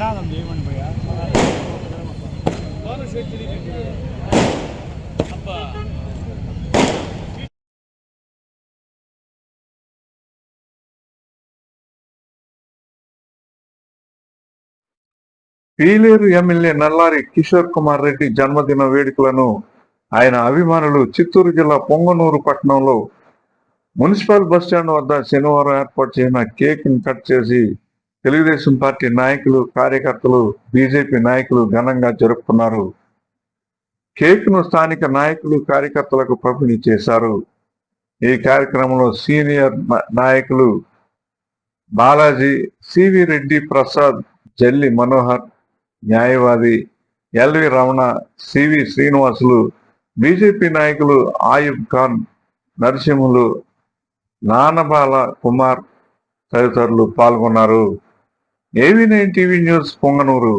నినాదం చేయమని పోయా పీలేరు ఎమ్మెల్యే నల్లారి కిషోర్ కుమార్ రెడ్డి జన్మదిన వేడుకలను ఆయన అభిమానులు చిత్తూరు జిల్లా పొంగనూరు పట్టణంలో మున్సిపల్ బస్టాండ్ వద్ద శనివారం ఏర్పాటు చేసిన కేక్ ని కట్ చేసి తెలుగుదేశం పార్టీ నాయకులు, కార్యకర్తలు, బీజేపీ నాయకులు ఘనంగా జరుపుకున్నారు. కేక్ ను స్థానిక నాయకులు, కార్యకర్తలకు పంపిణీ చేశారు. ఈ కార్యక్రమంలో సీనియర్ నాయకులు బాలాజీ, సివి రెడ్డి, ప్రసాద్, జల్లి మనోహర్, న్యాయవాది LV Ramana, CV Srinivasulu, BJP నాయకులు ఆయుబ్ ఖాన్, నరసింహులు, నానబాల కుమార్ తదితరులు పాల్గొన్నారు. AV9 TV news Punganur.